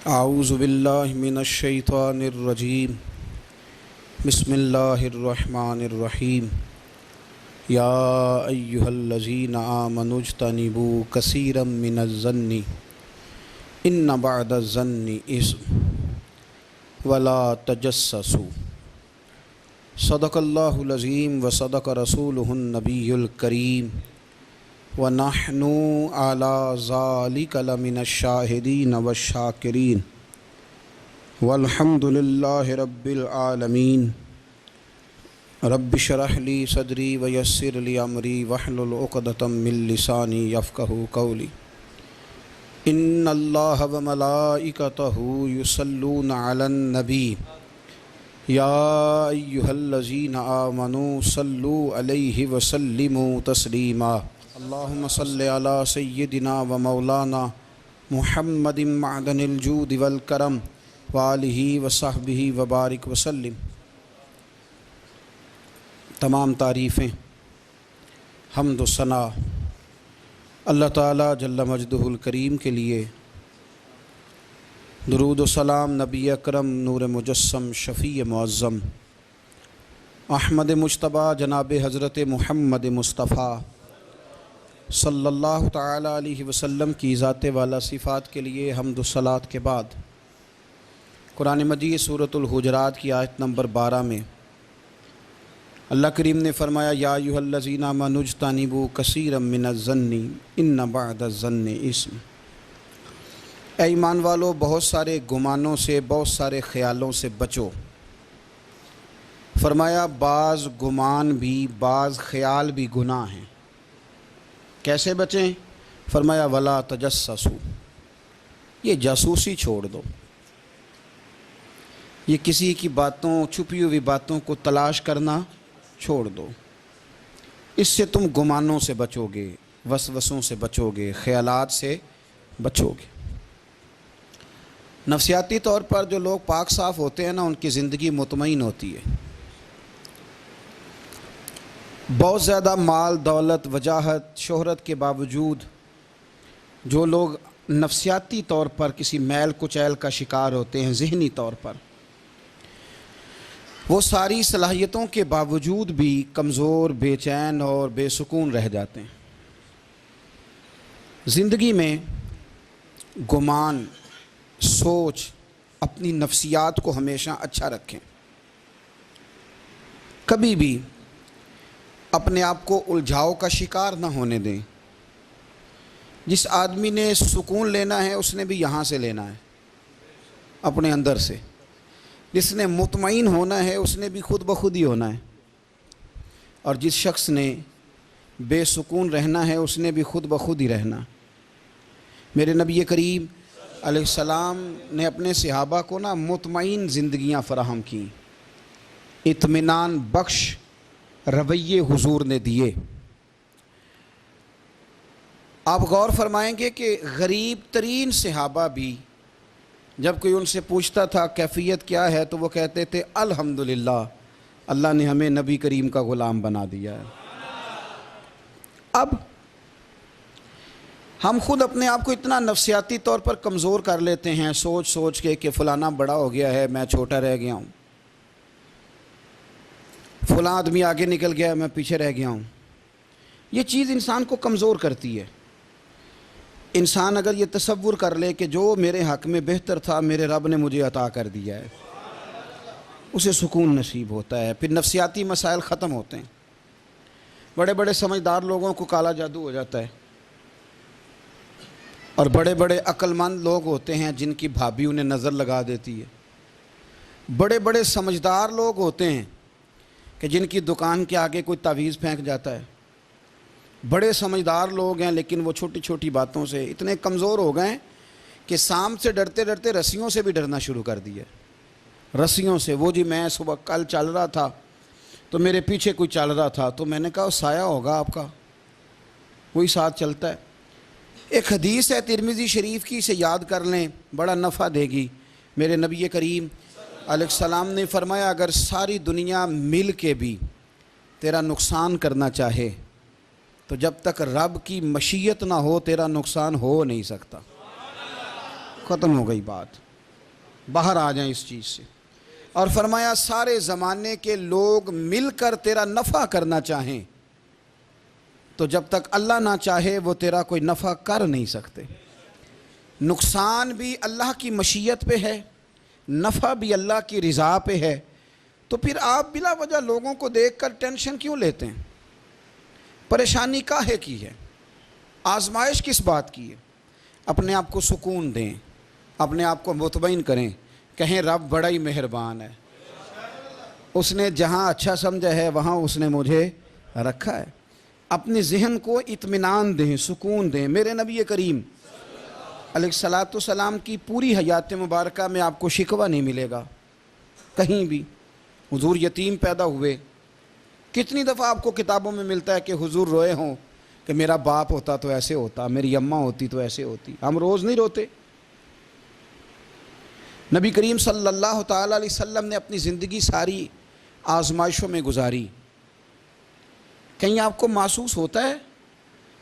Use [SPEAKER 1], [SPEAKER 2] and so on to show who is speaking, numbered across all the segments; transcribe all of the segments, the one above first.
[SPEAKER 1] اعوذ باللہ من الشیطان الرجیم بسم اللہ الرحمن الرحیم یا ایہا الذین آمنوا اجتنبوا کثیرا من الظن ان بعد الظن اثم ولا تجسسوا صدق اللہ العظیم وصدق رسولہ النبی الکریم وَنَحْنُ عَلَى ذَلِكَ لَمِنَ الشَّاهِدِينَ وَالشَّاكِرِينَ وَالْحَمْدُ لِلَّهِ رَبِّ الْعَالَمِينَ رَبِّ اشْرَحْ لِي صَدْرِي وَيَسِّرْ لِي أَمْرِي وَاحْلُلْ عُقْدَةً مِّن لِّسَانِي يَفْقَهُوا قَوْلِي إِنَّ اللَّهَ وَمَلَائِكَتَهُ يُصَلُّونَ عَلَى النَّبِيِّ يَا أَيُّهَا الَّذِينَ آمَنُوا صَلُّوا عَلَيْهِ وَسَلِّمُوا تَسْلِيمًا اللہم صلی علی سیدنا و مولانا محمد معدن الجود والکرم وآلہ وصحبہ وبارک وسلم۔ تمام تعریفیں، حمد و ثنا اللہ تعالیٰ جل مجدہ الکریم کے لیے، درود و سلام نبی اکرم نور مجسم شفیع معظم احمد مجتبیٰ جناب حضرت محمد مصطفیٰ صلی اللہ تعالیٰ علیہ وسلم کی ذات والا صفات کے لیے حمد و صلات کے بعد قرآن مجید سورۃ الحجرات کی آیت نمبر 12 میں اللہ کریم نے فرمایا یا ایھا الذین آمنوا اجتنبوا کثیرا من الظن ان بعد الظن اثم۔ اے ایمان والو، بہت سارے گمانوں سے، بہت سارے خیالوں سے بچو۔ فرمایا بعض گمان بھی، بعض خیال بھی گناہ ہیں۔ کیسے بچیں؟ فرمایا ولا تجسسوا، یہ جاسوسی چھوڑ دو، یہ کسی کی باتوں، چھپی ہوئی باتوں کو تلاش کرنا چھوڑ دو۔ اس سے تم گمانوں سے بچو گے، وسوسوں سے بچو گے، خیالات سے بچو گے۔ نفسیاتی طور پر جو لوگ پاک صاف ہوتے ہیں نا، ان کی زندگی مطمئن ہوتی ہے۔ بہت زیادہ مال، دولت، وجاہت، شہرت کے باوجود جو لوگ نفسیاتی طور پر کسی میل کچیل کا شکار ہوتے ہیں، ذہنی طور پر، وہ ساری صلاحیتوں کے باوجود بھی کمزور، بے چین اور بے سکون رہ جاتے ہیں۔ زندگی میں گمان، سوچ، اپنی نفسیات کو ہمیشہ اچھا رکھیں۔ کبھی بھی اپنے آپ کو الجھاؤ کا شکار نہ ہونے دیں۔ جس آدمی نے سکون لینا ہے اس نے بھی یہاں سے لینا ہے، اپنے اندر سے۔ جس نے مطمئن ہونا ہے اس نے بھی خود بخود ہی ہونا ہے، اور جس شخص نے بے سکون رہنا ہے اس نے بھی خود بخود ہی رہنا۔ میرے نبی کریم علیہ السلام نے اپنے صحابہ کو مطمئن زندگیاں فراہم کیں، اطمینان بخش رویے حضور نے دیے۔ آپ غور فرمائیں گے کہ غریب ترین صحابہ بھی جب کوئی ان سے پوچھتا تھا کیفیت کیا ہے تو وہ کہتے تھے الحمدللہ، اللہ نے ہمیں نبی کریم کا غلام بنا دیا ہے۔ اب ہم خود اپنے آپ کو اتنا نفسیاتی طور پر کمزور کر لیتے ہیں، سوچ سوچ کے کہ فلانا بڑا ہو گیا ہے، میں چھوٹا رہ گیا ہوں، فلاں آدمی آگے نکل گیا، میں پیچھے رہ گیا ہوں۔ یہ چیز انسان کو کمزور کرتی ہے۔ انسان اگر یہ تصور کر لے کہ جو میرے حق میں بہتر تھا میرے رب نے مجھے عطا کر دیا ہے، اسے سکون نصیب ہوتا ہے، پھر نفسیاتی مسائل ختم ہوتے ہیں۔ بڑے بڑے سمجھدار لوگوں کو کالا جادو ہو جاتا ہے، اور بڑے بڑے عقل مند لوگ ہوتے ہیں جن کی بھابھی انہیں نظر لگا دیتی ہے۔ بڑے بڑے سمجھدار لوگ ہوتے ہیں کہ جن کی دکان کے آگے کوئی تعویذ پھینک جاتا ہے۔ بڑے سمجھدار لوگ ہیں لیکن وہ چھوٹی چھوٹی باتوں سے اتنے کمزور ہو گئے کہ سانپ سے ڈرتے ڈرتے رسیوں سے بھی ڈرنا شروع کر دیا۔ رسیوں سے، وہ جی میں صبح کل چل رہا تھا تو میرے پیچھے کوئی چل رہا تھا تو میں نے کہا سایہ ہوگا آپ کا، وہی ساتھ چلتا ہے۔ ایک حدیث ہے ترمذی شریف کی، اسے یاد کر لیں، بڑا نفع دے گی۔ میرے نبی کریم علیہ السلام نے فرمایا اگر ساری دنیا مل کے بھی تیرا نقصان کرنا چاہے تو جب تک رب کی مشیت نہ ہو تیرا نقصان ہو نہیں سکتا۔ ختم ہو گئی بات۔ باہر آ جائیں اس چیز سے. اور فرمایا سارے زمانے کے لوگ مل کر تیرا نفع کرنا چاہیں تو جب تک اللہ نہ چاہے وہ تیرا کوئی نفع کر نہیں سکتے. نقصان بھی اللہ کی مشیت پہ ہے، نفع بھی اللہ کی رضا پہ ہے. تو پھر آپ بلا وجہ لوگوں کو دیکھ کر ٹینشن کیوں لیتے ہیں؟ پریشانی کاہے کی ہے؟ آزمائش کس بات کی ہے؟ اپنے آپ کو سکون دیں، اپنے آپ کو مطمئن کریں، کہیں رب بڑا ہی مہربان ہے، اس نے جہاں اچھا سمجھا ہے وہاں اس نے مجھے رکھا ہے. اپنے ذہن کو اطمینان دیں، سکون دیں. میرے نبی کریم علیہ الصلاۃ والسلام کی پوری حیات مبارکہ میں آپ کو شکوہ نہیں ملے گا کہیں بھی. حضور یتیم پیدا ہوئے. کتنی دفعہ آپ کو کتابوں میں ملتا ہے کہ حضور روئے ہوں کہ میرا باپ ہوتا تو ایسے ہوتا، میری اماں ہوتی تو ایسے ہوتی. ہم روز نہیں روتے. نبی کریم صلی اللہ تعالیٰ علیہ وسلم نے اپنی زندگی ساری آزمائشوں میں گزاری. کہیں آپ کو محسوس ہوتا ہے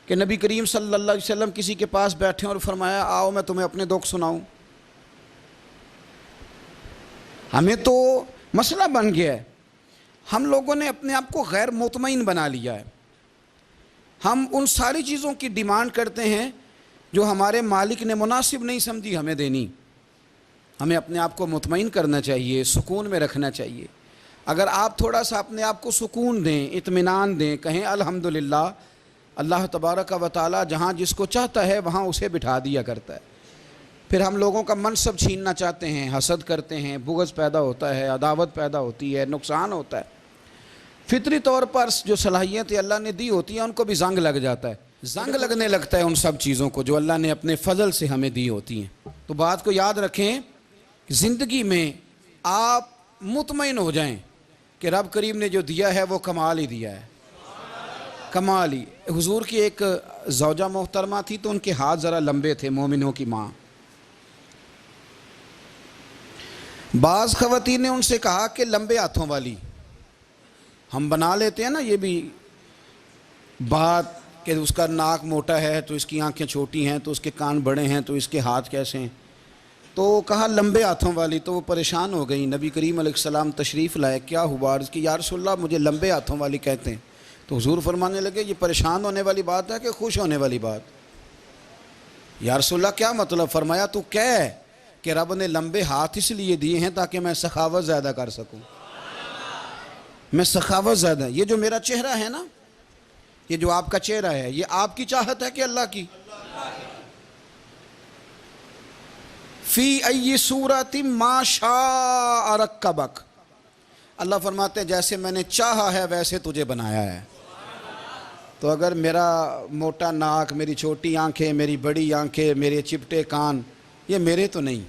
[SPEAKER 1] کہ نبی کریم صلی اللہ علیہ وسلم کسی کے پاس بیٹھے اور فرمایا آؤ میں تمہیں اپنے دکھ سناؤں؟ ہمیں تو مسئلہ بن گیا ہے. ہم لوگوں نے اپنے آپ کو غیر مطمئن بنا لیا ہے. ہم ان ساری چیزوں کی ڈیمانڈ کرتے ہیں جو ہمارے مالک نے مناسب نہیں سمجھی ہمیں دینی. ہمیں اپنے آپ کو مطمئن کرنا چاہیے، سکون میں رکھنا چاہیے. اگر آپ تھوڑا سا اپنے آپ کو سکون دیں، اطمینان دیں، کہیں الحمدللہ، اللہ تبارک و تعالی جہاں جس کو چاہتا ہے وہاں اسے بٹھا دیا کرتا ہے. پھر ہم لوگوں کا منصب چھیننا چاہتے ہیں، حسد کرتے ہیں، بغض پیدا ہوتا ہے، عداوت پیدا ہوتی ہے، نقصان ہوتا ہے. فطری طور پر جو صلاحیتیں اللہ نے دی ہوتی ہیں ان کو بھی زنگ لگ جاتا ہے. زنگ لگنے لگتا ہے ان سب چیزوں کو جو اللہ نے اپنے فضل سے ہمیں دی ہوتی ہیں. تو بات کو یاد رکھیں، زندگی میں آپ مطمئن ہو جائیں کہ رب کریم نے جو دیا ہے وہ کمال ہی دیا ہے، کمال ہی. حضور کی ایک زوجہ محترمہ تھی تو ان کے ہاتھ ذرا لمبے تھے، مومنوں کی ماں. بعض خواتین نے ان سے کہا کہ لمبے ہاتھوں والی. ہم بنا لیتے ہیں نا یہ بھی بات کہ اس کا ناک موٹا ہے تو اس کی آنکھیں چھوٹی ہیں تو اس کے کان بڑے ہیں تو اس کے ہاتھ کیسے ہیں. تو کہا لمبے ہاتھوں والی. تو وہ پریشان ہو گئی. نبی کریم علیہ السلام تشریف لائے. کیا ہوا؟ عرض کی یا رسول اللہ مجھے لمبے ہاتھوں والی کہتے ہیں. تو حضور فرمانے لگے یہ پریشان ہونے والی بات ہے کہ خوش ہونے والی بات؟ یا رسول اللہ کیا مطلب؟ فرمایا تو کہہ کہ رب نے لمبے ہاتھ اس لیے دیے ہیں تاکہ میں سخاوت زیادہ کر سکوں. میں سخاوت زیادہ، یہ جو میرا چہرہ ہے نا، یہ جو آپ کا چہرہ ہے، یہ آپ کی چاہت ہے کہ اللہ کی؟ فی ای صورت ما شاء رکبک. اللہ فرماتے ہیں جیسے میں نے چاہا ہے ویسے تجھے بنایا ہے. تو اگر میرا موٹا ناک، میری چھوٹی آنکھیں، میری بڑی آنکھیں، میرے چپٹے کان، یہ میرے تو نہیں،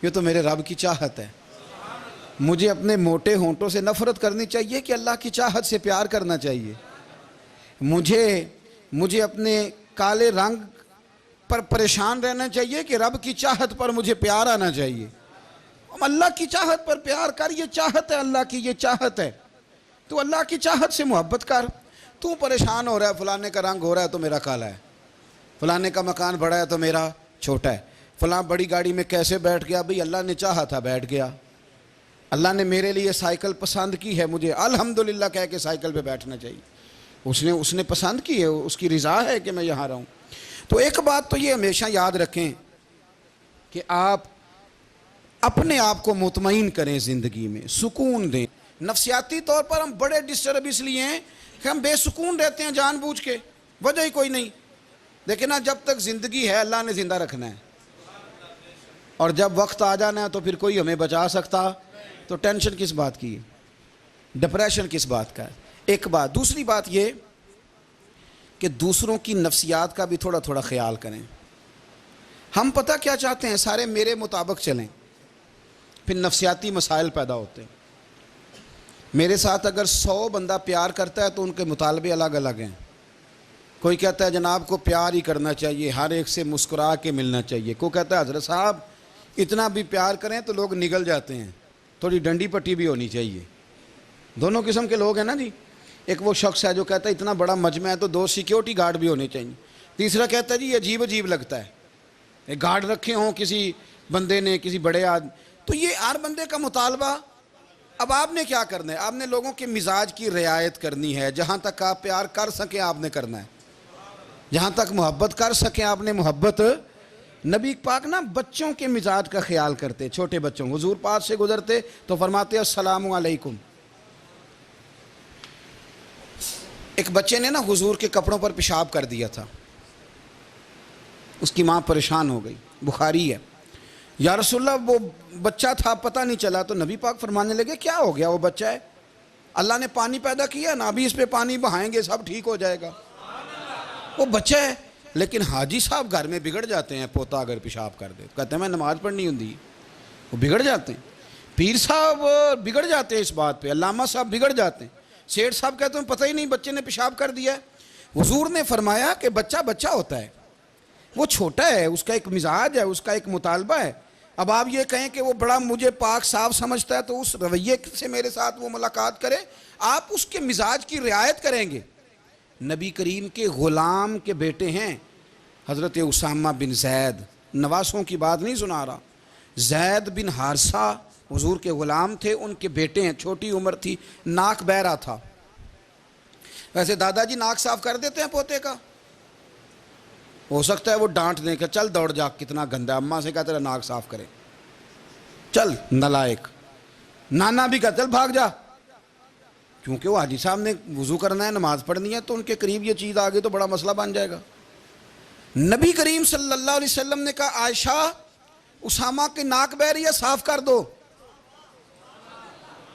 [SPEAKER 1] یہ تو میرے رب کی چاہت ہے. مجھے اپنے موٹے ہونٹوں سے نفرت کرنی چاہیے کہ اللہ کی چاہت سے پیار کرنا چاہیے؟ مجھے اپنے کالے رنگ پر پریشان رہنا چاہیے کہ رب کی چاہت پر مجھے پیار آنا چاہیے؟ اللہ کی چاہت پر پیار کر، یہ چاہت ہے اللہ کی، یہ چاہت ہے. تو اللہ کی چاہت سے محبت کر. تو پریشان ہو رہا ہے فلانے کا رنگ ہو رہا ہے تو میرا کالا ہے، فلانے کا مکان بڑا ہے تو میرا چھوٹا ہے، فلاں بڑی گاڑی میں کیسے بیٹھ گیا؟ بھئی اللہ نے چاہا تھا بیٹھ گیا. اللہ نے میرے لیے سائیکل پسند کی ہے، مجھے الحمدللہ کہہ کے سائیکل پہ بیٹھنا چاہیے. اس نے پسند کی ہے، اس کی رضا ہے کہ میں یہاں رہوں. تو ایک بات تو یہ ہمیشہ یاد رکھیں کہ آپ اپنے آپ کو مطمئن کریں، زندگی میں سکون دیں. نفسیاتی طور پر ہم بڑے ڈسٹرب اس لیے ہیں کہ ہم بے سکون رہتے ہیں جان بوجھ کے، وجہ ہی کوئی نہیں. لیکن جب تک زندگی ہے اللہ نے زندہ رکھنا ہے، اور جب وقت آ جانا ہے تو پھر کوئی ہمیں بچا سکتا. تو ٹینشن کس بات کی ہے؟ ڈپریشن کس بات کا ہے؟ ایک بات. دوسری بات یہ کہ دوسروں کی نفسیات کا بھی تھوڑا تھوڑا خیال کریں. ہم پتہ کیا چاہتے ہیں؟ سارے میرے مطابق چلیں، پھر نفسیاتی مسائل پیدا ہوتے ہیں. میرے ساتھ اگر 100 بندہ پیار کرتا ہے تو ان کے مطالبے الگ الگ ہیں. کوئی کہتا ہے جناب کو پیار ہی کرنا چاہیے، ہر ایک سے مسکرا کے ملنا چاہیے. کوئی کہتا ہے حضرت صاحب اتنا بھی پیار کریں تو لوگ نگل جاتے ہیں، تھوڑی ڈنڈی پٹی بھی ہونی چاہیے. دونوں قسم کے لوگ ہیں نا جی. ایک وہ شخص ہے جو کہتا ہے اتنا بڑا مجمع ہے تو 2 سیکیورٹی گارڈ بھی ہونے چاہیے. تیسرا کہتا ہے جی یہ عجیب عجیب لگتا ہے، گارڈ رکھے ہوں کسی بندے نے، کسی بڑے تو یہ ہر بندے کا مطالبہ. اب آپ نے کیا کرنا ہے؟ آپ نے لوگوں کے مزاج کی رعایت کرنی ہے. جہاں تک آپ پیار کر سکیں آپ نے کرنا ہے. جہاں تک محبت کر سکیں آپ نے محبت. نبی پاک نا بچوں کے مزاج کا خیال کرتے, چھوٹے بچوں. حضور پاک سے گزرتے تو فرماتے السلام علیکم. ایک بچے نے نا حضور کے کپڑوں پر پیشاب کر دیا تھا. اس کی ماں پریشان ہو گئی. بخاری ہے. یا رسول اللہ وہ بچہ تھا پتہ نہیں چلا. تو نبی پاک فرمانے لگے کیا ہو گیا, وہ بچہ ہے, اللہ نے پانی پیدا کیا نا, ابھی اس پہ پانی بہائیں گے سب ٹھیک ہو جائے گا. وہ بچہ ہے. لیکن حاجی صاحب گھر میں بگڑ جاتے ہیں. پوتا اگر پیشاب کر دے کہتے ہیں میں نماز پڑھنی ہوں, وہ بگڑ جاتے ہیں. پیر صاحب بگڑ جاتے ہیں اس بات پہ. علامہ صاحب بگڑ جاتے ہیں. سیٹھ صاحب کہتے ہیں پتہ ہی نہیں بچے نے پیشاب کر دیا ہے. حضور نے فرمایا کہ بچہ بچہ ہوتا ہے, وہ چھوٹا ہے, اس کا ایک مزاج ہے, اس کا ایک مطالبہ ہے. اب آپ یہ کہیں کہ وہ بڑا مجھے پاک صاف سمجھتا ہے تو اس رویے سے میرے ساتھ وہ ملاقات کرے. آپ اس کے مزاج کی رعایت کریں گے. نبی کریم کے غلام کے بیٹے ہیں حضرت اسامہ بن زید. نواسوں کی بات نہیں سنا رہا. زید بن حارثہ حضور کے غلام تھے, ان کے بیٹے ہیں. چھوٹی عمر تھی, ناک بہ رہا تھا. ویسے دادا جی ناک صاف کر دیتے ہیں پوتے کا, ہو سکتا ہے وہ ڈانٹ دیں کہ چل دوڑ جا کتنا گندا, اماں سے کہا تیرا ناک صاف کرے, چل نالائق. نانا بھی کہا چل بھاگ جا. کیونکہ وہ حاجی صاحب نے وضو کرنا ہے, نماز پڑھنی ہے, تو ان کے قریب یہ چیز آ گئی تو بڑا مسئلہ بن جائے گا. نبی کریم صلی اللہ علیہ وسلم نے کہا عائشہ اسامہ کی ناک بہ رہی ہے صاف کر دو.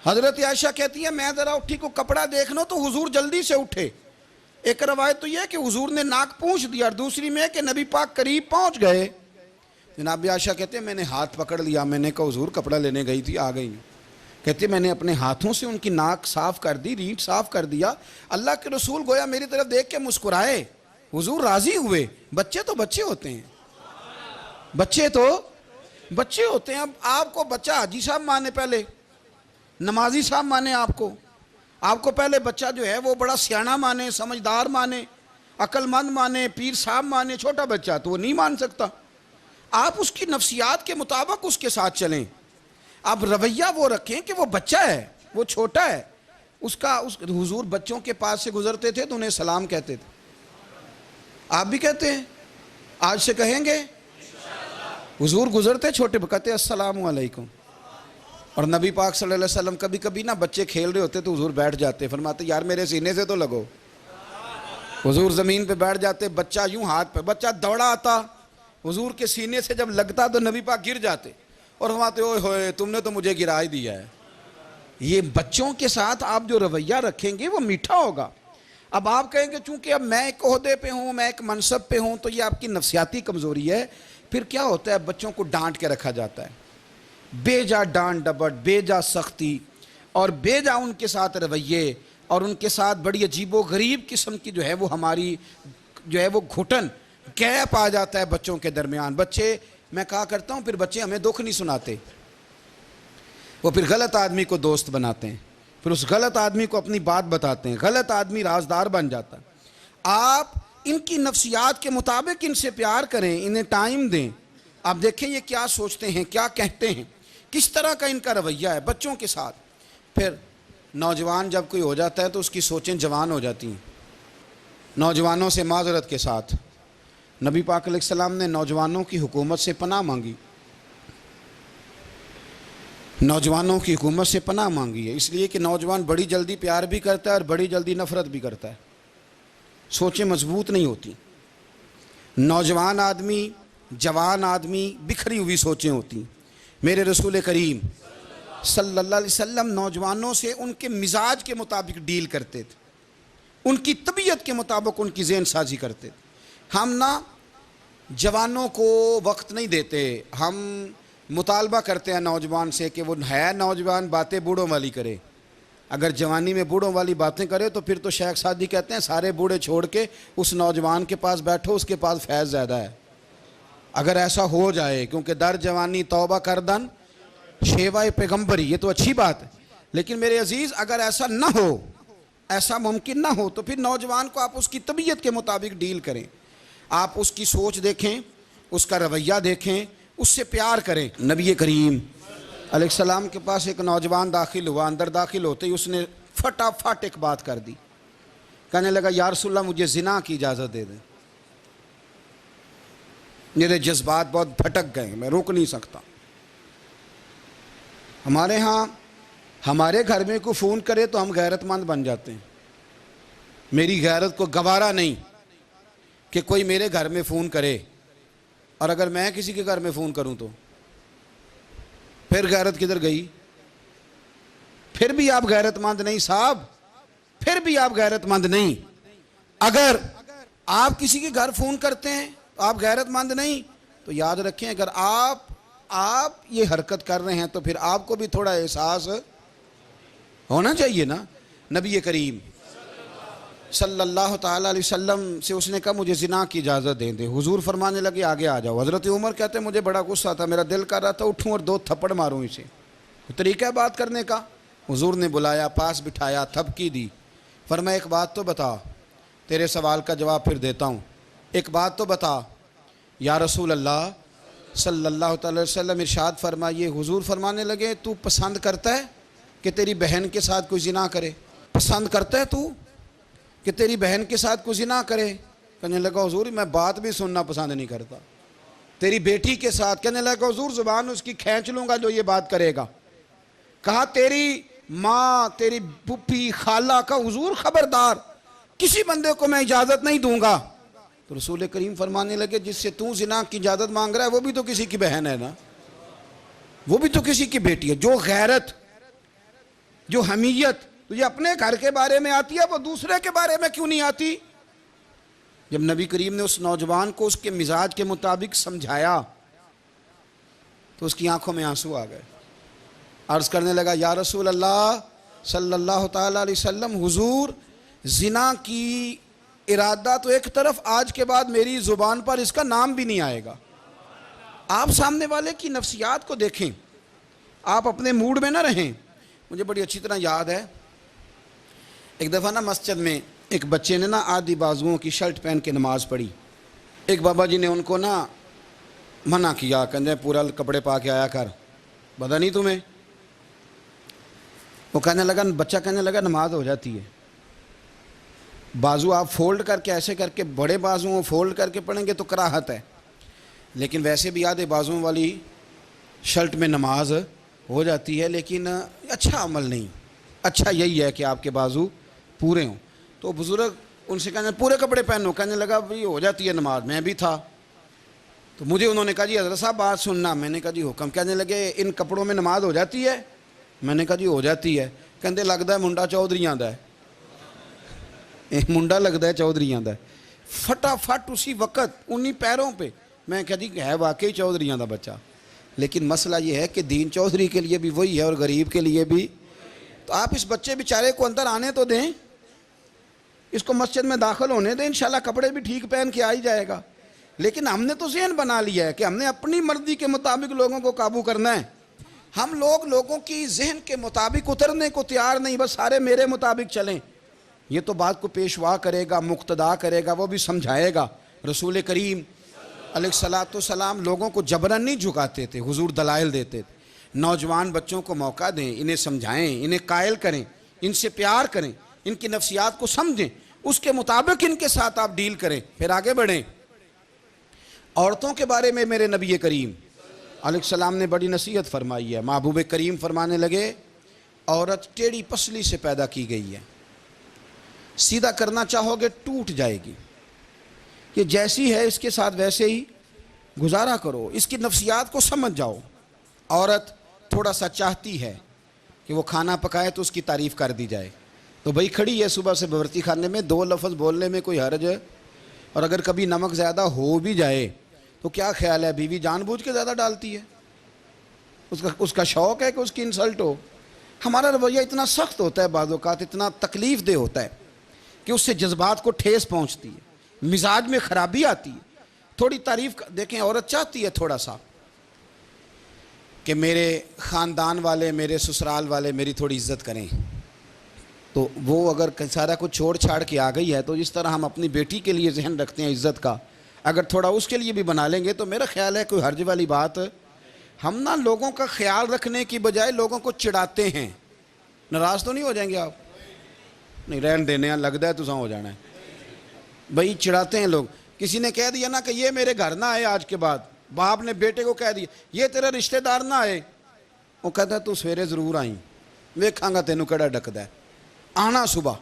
[SPEAKER 1] حضرت عائشہ کہتی ہے میں ذرا اٹھی کو کپڑا دیکھ لوں تو حضور جلدی سے اٹھے. ایک روایت تو یہ ہے کہ حضور نے ناک پونچھ دیا, اور دوسری میں کہ نبی پاک قریب پہنچ گئے. جناب عائشہ کہتے ہیں میں نے ہاتھ پکڑ لیا, میں نے کہا حضور کپڑا لینے گئی تھی آ گئی. کہتے ہیں میں نے اپنے ہاتھوں سے ان کی ناک صاف کر دی, ریٹ صاف کر دیا. اللہ کے رسول گویا میری طرف دیکھ کے مسکرائے, حضور راضی ہوئے. بچے تو بچے ہوتے ہیں, بچے تو بچے ہوتے ہیں. اب آپ کو بچہ حاجی صاحب مانے, پہلے نمازی صاحب مانے, آپ کو پہلے بچہ جو ہے وہ بڑا سیاںہ مانے, سمجھدار مانے, عقل مند مانے, پیر صاحب مانے. چھوٹا بچہ تو وہ نہیں مان سکتا. آپ اس کی نفسیات کے مطابق اس کے ساتھ چلیں. آپ رویہ وہ رکھیں کہ وہ بچہ ہے, وہ چھوٹا ہے. حضور بچوں کے پاس سے گزرتے تھے تو انہیں سلام کہتے تھے. آپ بھی کہتے ہیں, آج سے کہیں گے. حضور گزرتے چھوٹے کہتے السلام علیکم. اور نبی پاک صلی اللہ علیہ وسلم کبھی کبھی نا بچے کھیل رہے ہوتے تو حضور بیٹھ جاتے, فرماتے یار میرے سینے سے تو لگو. حضور زمین پہ بیٹھ جاتے, بچہ یوں ہاتھ پہ, بچہ دوڑا آتا, حضور کے سینے سے جب لگتا تو نبی پاک گر جاتے اور فرماتے اوئے ہوئے تم نے تو مجھے گرا ہی دیا ہے. یہ بچوں کے ساتھ آپ جو رویہ رکھیں گے وہ میٹھا ہوگا. اب آپ کہیں گے چونکہ اب میں ایک عہدے پہ ہوں, میں ایک منصب پہ ہوں, تو یہ آپ کی نفسیاتی کمزوری ہے. پھر کیا ہوتا ہے, بچوں کو ڈانٹ کے رکھا جاتا ہے, بے جا ڈانٹ ڈپٹ, بے جا سختی, اور بے جا ان کے ساتھ رویے, اور ان کے ساتھ بڑی عجیب و غریب قسم کی جو ہے وہ ہماری جو ہے وہ گھٹن گیپ آ جاتا ہے بچوں کے درمیان. بچے, میں کہا کرتا ہوں پھر بچے ہمیں دکھ نہیں سناتے, وہ پھر غلط آدمی کو دوست بناتے ہیں, پھر اس غلط آدمی کو اپنی بات بتاتے ہیں, غلط آدمی رازدار بن جاتا ہے. آپ ان کی نفسیات کے مطابق ان سے پیار کریں, انہیں ٹائم دیں. آپ دیکھیں یہ کیا سوچتے ہیں, کیا کہتے ہیں, کس طرح کا ان کا رویہ ہے بچوں کے ساتھ. پھر نوجوان جب کوئی ہو جاتا ہے تو اس کی سوچیں جوان ہو جاتی ہیں. نوجوانوں سے معذرت کے ساتھ نبی پاک علیہ السلام نے نوجوانوں کی حکومت سے پناہ مانگی, نوجوانوں کی حکومت سے پناہ مانگی ہے, اس لیے کہ نوجوان بڑی جلدی پیار بھی کرتا ہے اور بڑی جلدی نفرت بھی کرتا ہے. سوچیں مضبوط نہیں ہوتی. نوجوان آدمی, جوان آدمی, بکھری ہوئی سوچیں ہوتی ہیں. میرے رسول کریم صلی اللہ علیہ وسلم نوجوانوں سے ان کے مزاج کے مطابق ڈیل کرتے تھے, ان کی طبیعت کے مطابق ان کی ذہن سازی کرتے تھے. ہم نا جوانوں کو وقت نہیں دیتے, ہم مطالبہ کرتے ہیں نوجوان سے کہ وہ ہے نوجوان باتیں بوڑھوں والی کرے. اگر جوانی میں بوڑھوں والی باتیں کرے تو پھر تو شیخ سعدی کہتے ہیں سارے بوڑھے چھوڑ کے اس نوجوان کے پاس بیٹھو, اس کے پاس فیض زیادہ ہے. اگر ایسا ہو جائے, کیونکہ در جوانی توبہ کردن شیوائے پیغمبری, یہ تو اچھی بات ہے. لیکن میرے عزیز اگر ایسا نہ ہو, ایسا ممکن نہ ہو, تو پھر نوجوان کو آپ اس کی طبیعت کے مطابق ڈیل کریں. آپ اس کی سوچ دیکھیں, اس کا رویہ دیکھیں, اس سے پیار کریں. نبی کریم علیہ السلام کے پاس ایک نوجوان داخل ہوا، اندر داخل ہوتے ہی اس نے فٹافٹ ایک بات کر دی، کہنے لگا یا رسول اللہ مجھے زنا کی اجازت دے دیں، میرے جذبات بہت بھٹک گئے، میں روک نہیں سکتا۔ ہمارے ہاں ہمارے گھر میں کوئی فون کرے تو ہم غیرت مند بن جاتے ہیں، میری غیرت کو گوارا نہیں کہ کوئی میرے گھر میں فون کرے، اور اگر میں کسی کے گھر میں فون کروں تو پھر غیرت کدھر گئی؟ پھر بھی آپ غیرت مند نہیں صاحب، پھر بھی آپ غیرت مند نہیں۔ اگر آپ کسی کے گھر فون کرتے ہیں تو آپ غیرت مند نہیں، تو یاد رکھیں اگر آپ یہ حرکت کر رہے ہیں تو پھر آپ کو بھی تھوڑا احساس ہونا چاہیے نا۔ نبی کریم صلی اللہ تعالیٰ علیہ وسلم سے اس نے کہا مجھے زنا کی اجازت دیں دے، حضور فرمانے لگے آگے آ جاؤ۔ حضرت عمر کہتے ہیں مجھے بڑا غصہ تھا، میرا دل کر رہا تھا اٹھوں اور 2 تھپڑ ماروں اسے، طریقہ ہے بات کرنے کا۔ حضور نے بلایا، پاس بٹھایا، تھپکی دی، فرمایا ایک بات تو بتا، تیرے سوال کا جواب پھر دیتا ہوں، ایک بات تو بتا یا رسول اللہ صلی اللہ تعالی وسلم۔ ارشاد فرمائیے، حضور فرمانے لگے تو پسند کرتا ہے کہ تیری بہن کے ساتھ کوئی زنا کرے؟ پسند کرتا ہے تو کہ تیری بہن کے ساتھ کوئی زنا کرے؟ کہنے لگا حضور میں بات بھی سننا پسند نہیں کرتا۔ تیری بیٹی کے ساتھ؟ کہنے لگا حضور زبان اس کی کھینچ لوں گا جو یہ بات کرے گا۔ کہا تیری ماں، تیری پھوپھی، خالہ کا؟ حضور خبردار کسی بندے کو میں اجازت نہیں دوں گا۔ تو رسول کریم فرمانے لگے جس سے تو زنا کی اجازت مانگ رہا ہے وہ بھی تو کسی کی بہن ہے نا، وہ بھی تو کسی کی بیٹی ہے۔ جو غیرت، جو حمیت تجھے اپنے گھر کے بارے میں آتی ہے وہ دوسرے کے بارے میں کیوں نہیں آتی؟ جب نبی کریم نے اس نوجوان کو اس کے مزاج کے مطابق سمجھایا تو اس کی آنکھوں میں آنسو آ گئے، عرض کرنے لگا یا رسول اللہ صلی اللہ تعالیٰ علیہ وسلم، حضور زنا کی ارادہ تو ایک طرف، آج کے بعد میری زبان پر اس کا نام بھی نہیں آئے گا۔ آپ سامنے والے کی نفسیات کو دیکھیں، آپ اپنے موڈ میں نہ رہیں۔ مجھے بڑی اچھی طرح یاد ہے ایک دفعہ نا مسجد میں ایک بچے نے نا آدھی بازوؤں کی شرٹ پہن کے نماز پڑھی، ایک بابا جی نے ان کو نا منع کیا، کہنے پورا کپڑے پا کے آیا کر، پتہ نہیں تمہیں؟ وہ کہنے لگا، بچہ کہنے لگا نماز ہو جاتی ہے، بازو آپ فولڈ کر کے ایسے کر کے، بڑے بازوؤں فولڈ کر کے پڑھیں گے تو کراہت ہے، لیکن ویسے بھی آدھے بازوؤں والی شرٹ میں نماز ہو جاتی ہے، لیکن اچھا عمل نہیں، اچھا یہی ہے کہ آپ کے بازو پورے ہوں۔ تو بزرگ ان سے کہنے پورے کپڑے پہنو، کہنے لگا بھئی ہو جاتی ہے نماز، میں بھی تھا۔ تو مجھے انہوں نے کہا جی حضرت صاحب بات سننا، میں نے کہا جی حکم۔ کہنے لگے ان کپڑوں میں نماز ہو جاتی ہے؟ میں نے کہا جی ہو جاتی ہے۔ کہندے لگتا ہے منڈا چودھریاں دا ہے، منڈا لگتا ہے چودھریاں دا ہے۔ فٹافٹ اسی وقت انہی پیروں پہ میں کہا جی ہے واقعی چودھریاں دا بچہ، لیکن مسئلہ یہ ہے کہ دین چودھری کے لیے بھی وہی ہے اور غریب کے لیے بھی۔ تو آپ اس بچے بیچارے کو اندر آنے تو دیں، اس کو مسجد میں داخل ہونے دیں، انشاءاللہ کپڑے بھی ٹھیک پہن کے آ ہی جائے گا۔ لیکن ہم نے تو ذہن بنا لیا ہے کہ ہم نے اپنی مرضی کے مطابق لوگوں کو قابو کرنا ہے۔ ہم لوگوں کی ذہن کے مطابق اترنے کو تیار نہیں، بس سارے میرے مطابق چلیں۔ یہ تو بات کو پیشوا کرے گا، مقتدا کرے گا، وہ بھی سمجھائے گا۔ رسول کریم علیہ الصلاۃ والسلام لوگوں کو جبرن نہیں جھکاتے تھے، حضور دلائل دیتے تھے۔ نوجوان بچوں کو موقع دیں، انہیں سمجھائیں، انہیں قائل کریں، ان سے پیار کریں، ان کی نفسیات کو سمجھیں، اس کے مطابق ان کے ساتھ آپ ڈیل کریں، پھر آگے بڑھیں۔ عورتوں کے بارے میں میرے نبی کریم علیہ السلام نے بڑی نصیحت فرمائی ہے۔ محبوب کریم فرمانے لگے عورت ٹیڑھی پسلی سے پیدا کی گئی ہے، سیدھا کرنا چاہو گے ٹوٹ جائے گی، یہ جیسی ہے اس کے ساتھ ویسے ہی گزارا کرو، اس کی نفسیات کو سمجھ جاؤ۔ عورت تھوڑا سا چاہتی ہے کہ وہ کھانا پکائے تو اس کی تعریف کر دی جائے، تو بھئی کھڑی ہے صبح سے برتی خانے میں، 2 لفظ بولنے میں کوئی حرج ہے؟ اور اگر کبھی نمک زیادہ ہو بھی جائے تو کیا خیال ہے بیوی جان بوجھ کے زیادہ ڈالتی ہے؟ اس کا شوق ہے کہ اس کی انسلٹ ہو؟ ہمارا رویہ اتنا سخت ہوتا ہے، بعض اوقات اتنا تکلیف دہ ہوتا ہے کہ اس سے جذبات کو ٹھیس پہنچتی ہے، مزاج میں خرابی آتی ہے۔ تھوڑی تعریف دیکھیں، عورت چاہتی ہے تھوڑا سا کہ میرے خاندان والے، میرے سسرال والے میری تھوڑی عزت کریں، تو وہ اگر سارا کچھ چھوڑ چھاڑ کے آ گئی ہے تو جس طرح ہم اپنی بیٹی کے لیے ذہن رکھتے ہیں عزت کا، اگر تھوڑا اس کے لیے بھی بنا لیں گے تو میرا خیال ہے کوئی حرج والی بات ہم نا لوگوں کا خیال رکھنے کی بجائے لوگوں کو چڑھاتے ہیں. ناراض تو نہیں ہو جائیں گے آپ؟ نہیں رہن دینے ہیں, لگتا ہے تو ہو جانا ہے بھائی. چڑھاتے ہیں لوگ. کسی نے کہہ دیا نا کہ یہ میرے گھر نہ آئے آج کے بعد, باپ نے بیٹے کو کہہ دیا یہ تیرا رشتہ دار نہ آئے, وہ کہتا ہے تو سویرے ضرور آئیں, ویکھاں گا تینوں کیڑا ڈکدا ہے, آنا صبح.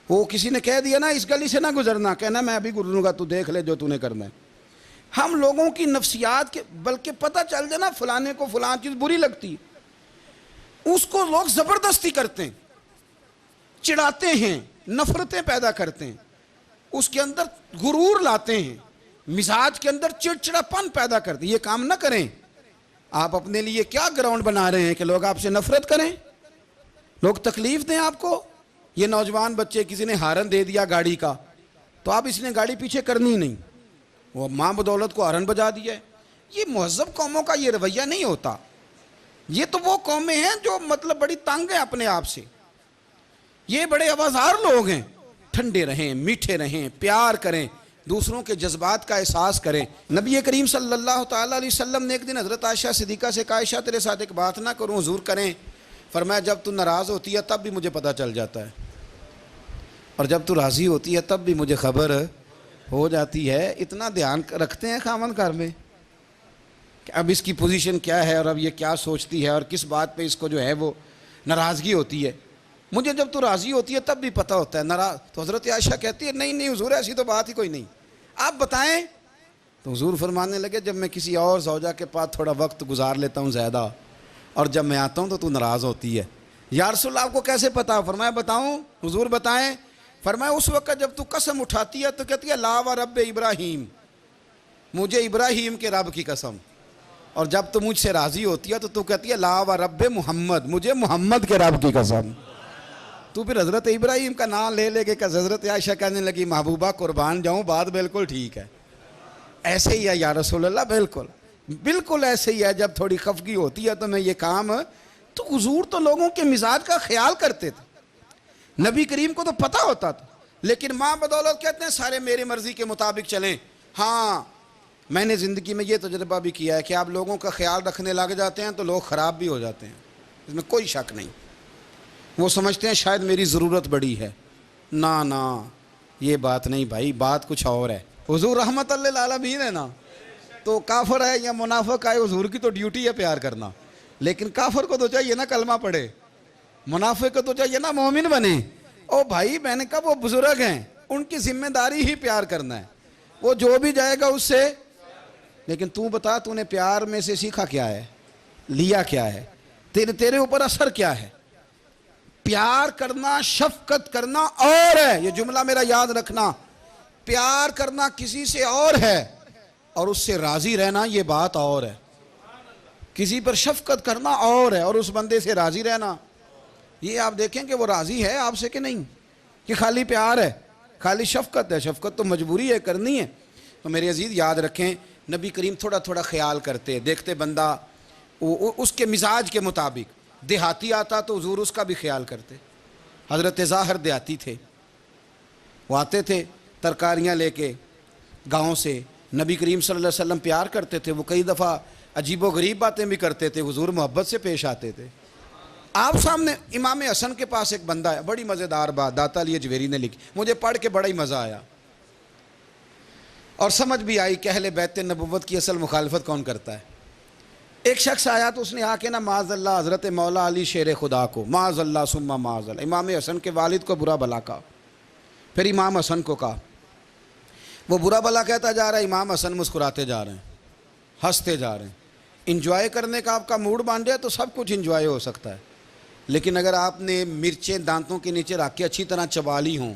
[SPEAKER 1] وہ کسی نے کہہ دیا نا اس گلی سے نہ گزرنا, کہنا میں ابھی گزروں گا, تو دیکھ لے جو تو نے کرنا ہے. ہم لوگوں کی نفسیات کے, بلکہ پتہ چل جائے نا فلانے کو فلان چیز بری لگتی, اس کو لوگ زبردستی کرتے ہیں, چڑھاتے ہیں, نفرتیں پیدا کرتے ہیں, اس کے اندر غرور لاتے ہیں, مزاج کے اندر چڑچڑاپن پیدا کرتے ہیں. یہ کام نہ کریں. آپ اپنے لیے کیا گراؤنڈ بنا رہے ہیں کہ لوگ آپ سے نفرت کریں, لوگ تکلیف دیں آپ کو. یہ نوجوان بچے کسی نے ہارن دے دیا گاڑی کا, تو آپ اس نے گاڑی پیچھے کرنی نہیں, وہ ماں بدولت کو ہارن بجا دیا ہے. یہ مہذب قوموں کا یہ رویہ نہیں ہوتا. یہ تو وہ قومیں ہیں جو مطلب بڑی تنگ ہیں اپنے آپ سے. یہ بڑے آوازار لوگ ہیں. ٹھنڈے رہیں, میٹھے رہیں, پیار کریں, دوسروں کے جذبات کا احساس کریں. نبی کریم صلی اللہ تعالیٰ علیہ وسلم نے ایک دن حضرت عائشہ صدیقہ سے کہا عائشہ تیرے ساتھ ایک بات نہ کروں, حضور کریں. فرمایا جب تو ناراض ہوتی ہے تب بھی مجھے پتہ چل جاتا ہے, اور جب تو راضی ہوتی ہے تب بھی مجھے خبر ہو جاتی ہے. اتنا دھیان رکھتے ہیں خاوند گھر میں کہ اب اس کی پوزیشن کیا ہے, اور اب یہ کیا سوچتی ہے, اور کس بات پہ اس کو جو ہے وہ ناراضگی ہوتی ہے. مجھے جب تو راضی ہوتی ہے تب بھی پتہ ہوتا ہے. ناراض تو حضرت عائشہ کہتی ہے نہیں حضور ایسی تو بات ہی کوئی نہیں, آپ بتائیں. تو حضور فرمانے لگے جب میں کسی اور زوجہ کے پاس تھوڑا وقت گزار لیتا ہوں زیادہ, اور جب میں آتا ہوں تو ناراض ہوتی ہے. یا رسول اللہ آپ کو کیسے پتا؟ فرمایا بتاؤں حضور بتائیں. فرمایا اس وقت جب تو قسم اٹھاتی ہے تو کہتی ہے لا و رب ابراہیم, مجھے ابراہیم کے رب کی قسم. اور جب تو مجھ سے راضی ہوتی ہے تو کہتی ہے لا و رب محمد, مجھے محمد کے رب کی قسم. تو پھر حضرت ابراہیم کا نام لے لے کے حضرت عائشہ کہنے لگی محبوبہ قربان جاؤں, بات بالکل ٹھیک ہے. ایسے ہی ہے یا رسول اللہ, بالکل ایسے ہی ہے. جب تھوڑی خفگی ہوتی ہے تو میں یہ کام, تو حضور تو لوگوں کے مزاج کا خیال کرتے تھے. نبی کریم کو تو پتہ ہوتا تھا, لیکن ماں بدولت کہتے ہیں سارے میری مرضی کے مطابق چلیں. ہاں میں نے زندگی میں یہ تجربہ بھی کیا ہے کہ آپ لوگوں کا خیال رکھنے لگ جاتے ہیں تو لوگ خراب بھی ہو جاتے ہیں, اس میں کوئی شک نہیں. وہ سمجھتے ہیں شاید میری ضرورت بڑی ہے. نہ یہ بات نہیں بھائی, بات کچھ اور ہے. حضور رحمت اللہ للعالمین ہے نا, تو کافر ہے یا منافق ہے, حضور کی تو ڈیوٹی ہے پیار کرنا. لیکن کافر کو تو چاہیے نا کلمہ پڑھے, منافق کو تو چاہیے نا مومن بنے. او بھائی میں نے کہا وہ بزرگ ہیں, ان کی ذمہ داری ہی پیار کرنا ہے, وہ جو بھی جائے گا اس سے. لیکن تو بتا تو نے پیار میں سے سیکھا کیا ہے, لیا کیا ہے, تیرے اوپر اثر کیا ہے. پیار کرنا, شفقت کرنا اور ہے, یہ جملہ میرا یاد رکھنا. پیار کرنا کسی سے اور ہے, اور اس سے راضی رہنا یہ بات اور ہے. کسی پر شفقت کرنا اور ہے, اور اس بندے سے راضی رہنا. یہ آپ دیکھیں کہ وہ راضی ہے آپ سے کہ نہیں, کہ خالی پیار ہے, خالی شفقت ہے. شفقت تو مجبوری ہے, کرنی ہے. تو میرے عزیز یاد رکھیں نبی کریم تھوڑا تھوڑا خیال کرتے, دیکھتے بندہ اس کے مزاج کے مطابق. دیہاتی آتا تو حضور اس کا بھی خیال کرتے. حضرت ظاہر دیہاتی تھے, وہ آتے تھے ترکاریاں لے کے گاؤں سے. نبی کریم صلی اللہ علیہ وسلم پیار کرتے تھے. وہ کئی دفعہ عجیب و غریب باتیں بھی کرتے تھے, حضور محبت سے پیش آتے تھے. آپ سامنے امام حسن کے پاس ایک بندہ ہے, بڑی مزیدار بات داتا علی اجویری نے لکھی, مجھے پڑھ کے بڑا ہی مزہ آیا اور سمجھ بھی آئی کہ اہل بیت نبوت کی اصل مخالفت کون کرتا ہے. ایک شخص آیا تو اس نے آ کے نا معاذ اللہ حضرت مولا علی شیر خدا کو, معاذ اللہ ثم معاذ اللہ, امام حسن کے والد کو برا بھلا کہا. پھر امام حسن کو کہا, وہ برا بھلا کہتا جا رہا ہے, امام حسن مسکراتے جا رہے ہیں, ہنستے جا رہے ہیں. انجوائے کرنے کا آپ کا موڈ بن جائے تو سب کچھ انجوائے ہو سکتا ہے, لیکن اگر آپ نے مرچیں دانتوں کے نیچے رکھ کے اچھی طرح چبا لی ہوں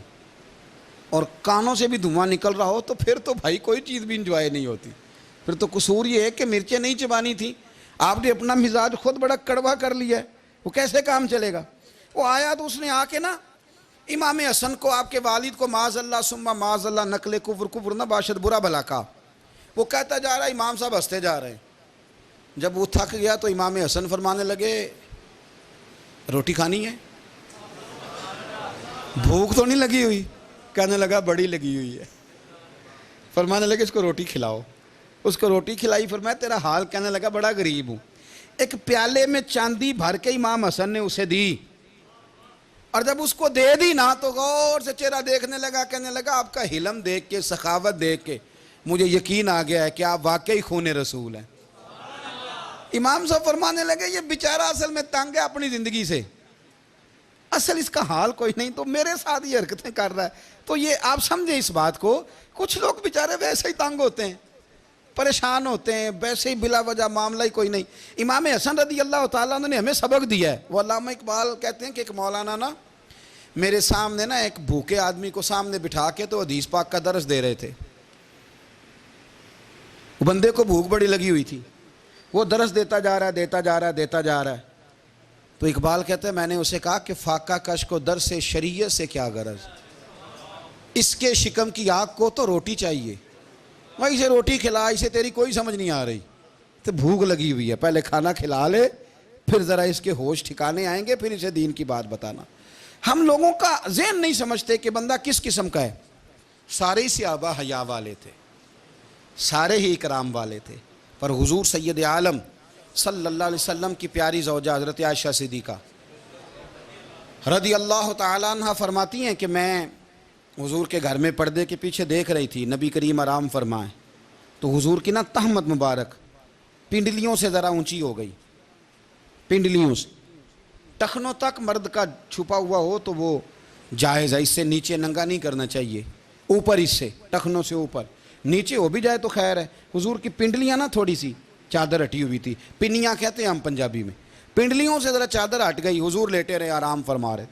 [SPEAKER 1] اور کانوں سے بھی دھواں نکل رہا ہو تو پھر تو بھائی کوئی چیز بھی انجوائے نہیں ہوتی. پھر تو قصور یہ ہے کہ مرچیں نہیں چبانی تھی, آپ نے اپنا مزاج خود بڑا کڑوا کر لیا ہے, وہ کیسے کام چلے گا. وہ آیا تو اس نے آ کے نا امام حسن کو, آپ کے والد کو, معاذ اللہ ثم معاذ اللہ نقل کفر نہ باشد, برا بھلا کہا. وہ کہتا جا رہا ہے, امام صاحب ہنستے جا رہے ہیں. جب وہ تھک گیا تو امام حسن فرمانے لگے روٹی کھانی ہے, بھوک تو نہیں لگی ہوئی؟ کہنے لگا بڑی لگی ہوئی ہے. فرمانے لگے اس کو روٹی کھلاؤ. اس کو روٹی کھلائی. فرمایا تیرا حال؟ کہنے لگا بڑا غریب ہوں. ایک پیالے میں چاندی بھر کے امام حسن نے اسے دی، اور جب اس کو دے دی نا تو غور سے چہرہ دیکھنے لگا، کہنے لگا آپ کا حلم دیکھ کے، سخاوت دیکھ کے مجھے یقین آ گیا ہے کہ آپ واقعی خون رسول ہیں۔ امام صاحب فرمانے لگے یہ بیچارہ اصل میں تنگ ہے اپنی زندگی سے، اصل اس کا حال کوئی نہیں، تو میرے ساتھ یہ حرکتیں کر رہا ہے۔ تو یہ آپ سمجھیں اس بات کو، کچھ لوگ بیچارے ویسے ہی تنگ ہوتے ہیں، پریشان ہوتے ہیں، ویسے ہی بلا وجہ معاملہ ہی کوئی نہیں۔ امام حسن رضی اللہ تعالیٰ عنہ نے ہمیں سبق دیا ہے۔ وہ علامہ اقبال کہتے ہیں کہ ایک مولانا نا میرے سامنے نا ایک بھوکے آدمی کو سامنے بٹھا کے تو حدیث پاک کا درس دے رہے تھے۔ وہ بندے کو بھوک بڑی لگی ہوئی تھی، وہ درس دیتا جا رہا ہے۔ تو اقبال کہتے ہیں میں نے اسے کہا کہ فاقہ کش کو درس شریعت سے کیا غرض، اس کے شکم کی آگ کو تو روٹی چاہیے، وہ اسے روٹی کھلا، اسے تیری کوئی سمجھ نہیں آ رہی، تو بھوک لگی ہوئی ہے، پہلے کھانا کھلا لے، پھر ذرا اس کے ہوش ٹھکانے آئیں گے، پھر اسے دین کی بات بتانا۔ ہم لوگوں کا ذہن نہیں سمجھتے کہ بندہ کس قسم کا ہے۔ سارے ہی صحابہ حیا والے تھے، سارے ہی اکرام والے تھے، پر حضور سید عالم صلی اللہ علیہ وسلم کی پیاری زوجہ حضرت عائشہ صدیقہ رضی اللہ تعالیٰ عنہ فرماتی ہیں کہ میں حضور کے گھر میں پردے کے پیچھے دیکھ رہی تھی، نبی کریم آرام فرمائیں، تو حضور کی نا تہمت مبارک پنڈلیوں سے ذرا اونچی ہو گئی، پنڈلیوں سے ٹخنوں تک مرد کا چھپا ہوا ہو تو وہ جائز ہے، اس سے نیچے ننگا نہیں کرنا چاہیے، اوپر اس سے ٹخنوں سے اوپر، نیچے ہو بھی جائے تو خیر ہے۔ حضور کی پنڈلیاں نا تھوڑی سی چادر ہٹی ہوئی تھی، پنیاں کہتے ہیں ہم پنجابی میں، پنڈلیوں سے ذرا چادر ہٹ گئی، حضور لیٹے رہے، آرام فرما رہے۔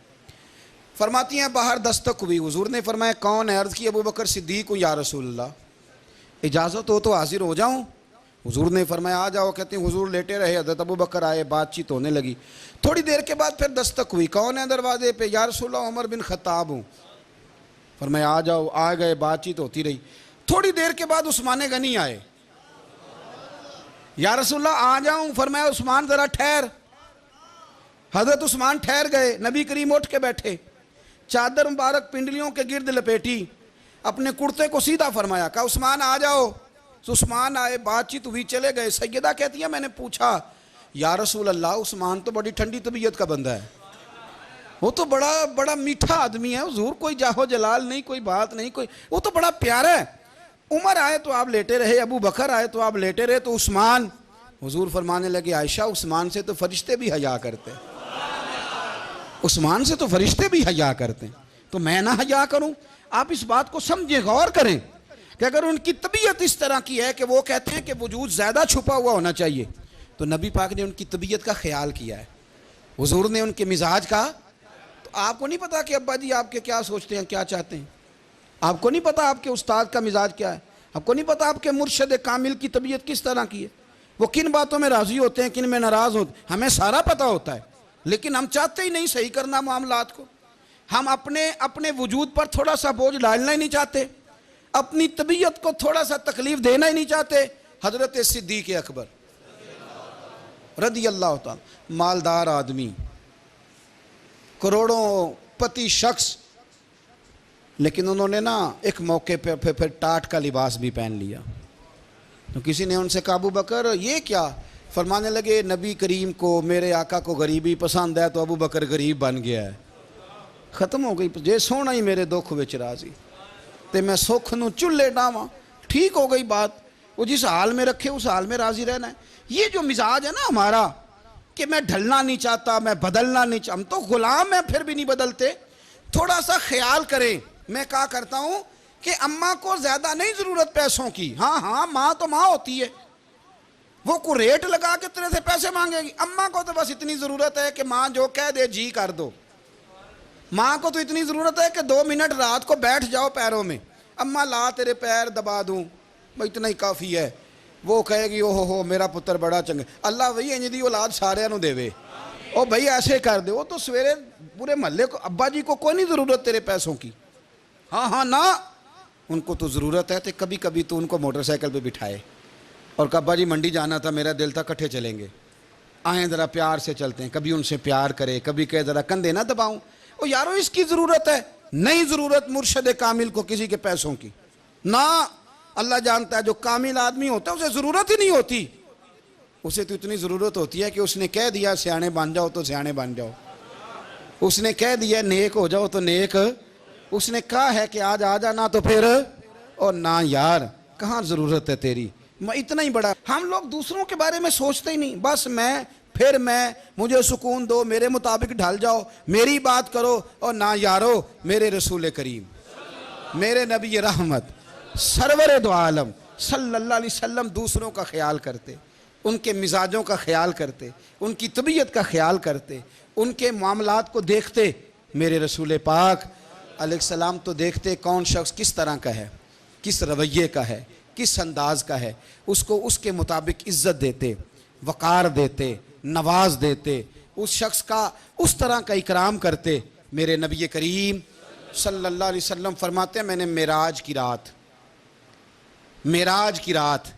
[SPEAKER 1] فرماتی ہیں باہر دستک ہوئی، حضور نے فرمایا کون ہے؟ عرض کی ابو بکر صدیق ہوں یا رسول اللہ، اجازت ہو تو حاضر ہو جاؤں؟ حضور نے فرمایا آ جاؤ۔ کہتے ہیں حضور لیٹے رہے، حضرت ابو بکر آئے، بات چیت ہونے لگی، تھوڑی دیر کے بعد پھر دستک ہوئی، کون ہے دروازے پہ؟ یا رسول اللہ عمر بن خطاب ہوں۔ فرمایا آ جاؤ، آ گئے، بات چیت ہوتی رہی، تھوڑی دیر کے بعد عثمان غنی آئے، یا رسول اللہ آ جاؤں؟ فرمایا عثمان ذرا ٹھہر۔ حضرت عثمان ٹھہر گئے، نبی کریم اٹھ کے بیٹھے، چادر مبارک پنڈلیوں کے گرد لپیٹی، اپنے کرتے کو سیدھا فرمایا، کہا عثمان آ جاؤ۔ تو عثمان آئے، بات چیت ہوئی، چلے گئے۔ سیدہ کہتی ہے میں نے پوچھا یا رسول اللہ عثمان تو بڑی ٹھنڈی طبیعت کا بندہ ہے، وہ تو بڑا میٹھا آدمی ہے حضور، کوئی جاہو جلال نہیں، کوئی بات نہیں، کوئی، وہ تو بڑا پیارا ہے۔ عمر آئے تو آپ لیٹے رہے، ابو بکر آئے تو آپ لیٹے رہے، تو عثمان؟ حضور فرمانے لگے عائشہ عثمان سے تو فرشتے بھی حیا کرتے ہیں، عثمان سے تو فرشتے بھی حیا کرتے ہیں، تو میں نہ حیا کروں؟ آپ اس بات کو سمجھیں، غور کریں کہ اگر ان کی طبیعت اس طرح کی ہے کہ وہ کہتے ہیں کہ وجود زیادہ چھپا ہوا ہونا چاہیے، تو نبی پاک نے ان کی طبیعت کا خیال کیا ہے، حضور نے ان کے مزاج کا۔ تو آپ کو نہیں پتا کہ ابا جی آپ کے کیا سوچتے ہیں، کیا چاہتے ہیں؟ آپ کو نہیں پتا آپ کے استاد کا مزاج کیا ہے؟ آپ کو نہیں پتا آپ کے مرشد کامل کی طبیعت کس طرح کی ہے؟ وہ کن باتوں میں راضی ہوتے ہیں، کن میں ناراض ہوتے ہیں، ہمیں سارا پتا ہوتا ہے، لیکن ہم چاہتے ہی نہیں صحیح کرنا معاملات کو۔ ہم اپنے وجود پر تھوڑا سا بوجھ ڈالنا ہی نہیں چاہتے، اپنی طبیعت کو تھوڑا سا تکلیف دینا ہی نہیں چاہتے۔ حضرت صدیق اکبر رضی اللہ تعالی، مالدار آدمی، کروڑوں پتی شخص، لیکن انہوں نے نا ایک موقع پہ پھر ٹاٹ کا لباس بھی پہن لیا۔ تو کسی نے ان سے کہا ابو بکر یہ کیا؟ فرمانے لگے نبی کریم کو، میرے آقا کو غریبی پسند ہے، تو ابو بکر غریب بن گیا ہے، ختم ہو گئی، جے سونا ہی میرے دکھ وچ راضی تے میں سکھ نو چلے ڈاواں، ٹھیک ہو گئی بات۔ وہ جس حال میں رکھے اس حال میں راضی رہنا ہے۔ یہ جو مزاج ہے نا ہمارا کہ میں ڈھلنا نہیں چاہتا، میں بدلنا نہیں چاہتا، ہم تو غلام ہیں پھر بھی نہیں بدلتے۔ تھوڑا سا خیال کریں۔ میں کہا کرتا ہوں کہ اماں کو زیادہ نہیں ضرورت پیسوں کی، ہاں ماں تو ماں ہوتی ہے، وہ کو ریٹ لگا کے تیرے سے پیسے مانگے گی۔ اماں کو تو بس اتنی ضرورت ہے کہ ماں جو کہہ دے جی کر دو۔ ماں کو تو اتنی ضرورت ہے کہ 2 منٹ رات کو بیٹھ جاؤ پیروں میں، اماں لا تیرے پیر دبا دوں، بھائی اتنا ہی کافی ہے۔ وہ کہے گی او ہو میرا پتر بڑا چنگا، اللہ وہی انج دی اولاد سارے نو دے وے، او بھائی ایسے کر دے۔ وہ تو سویرے پورے محلے کو، ابا جی کو کوئی نہیں ضرورت تیرے پیسوں کی، ہاں نا، ان کو تو ضرورت ہے۔ تو کبھی کبھی تو ان کو موٹر سائیکل پہ بٹھائے اور کہ ابا جی منڈی جانا تھا، میرا دل تھا کٹھے چلیں گے، آئیں ذرا پیار سے چلتے ہیں، کبھی ان سے پیار کرے، کبھی کہے ذرا کندھے نہ دباؤں۔ او یارو اس کی ضرورت ہے، نہیں ضرورت مرشد کامل کو کسی کے پیسوں کی، نہ، اللہ جانتا ہے جو کامل آدمی ہوتا ہے اسے ضرورت ہی نہیں ہوتی۔ اسے تو اتنی ضرورت ہوتی ہے کہ اس نے کہہ دیا سیانے بن جاؤ تو سیانے بن جاؤ، اس نے کہہ دیا نیک ہو جاؤ تو نیک، اس نے کہا ہے کہ آج آ جانا تو پھر، اور نہ یار کہاں ضرورت ہے تیری، اتنا ہی بڑا۔ ہم لوگ دوسروں کے بارے میں سوچتے ہی نہیں، بس میں مجھے سکون دو، میرے مطابق ڈھل جاؤ، میری بات کرو، اور نہ یارو میرے رسول کریم، میرے نبی رحمت سرور دو عالم صلی اللہ علیہ وسلم دوسروں کا خیال کرتے، ان کے مزاجوں کا خیال کرتے، ان کی طبیعت کا خیال کرتے، ان کے معاملات کو دیکھتے۔ میرے رسول پاک علیہ السلام تو دیکھتے کون شخص کس طرح کا ہے، کس رویے کا ہے، کس انداز کا ہے، اس کو اس کے مطابق عزت دیتے، وقار دیتے، نواز دیتے، اس شخص کا اس طرح کا اکرام کرتے۔ میرے نبی کریم صلی اللہ علیہ وسلم فرماتے ہیں میں نے معراج کی رات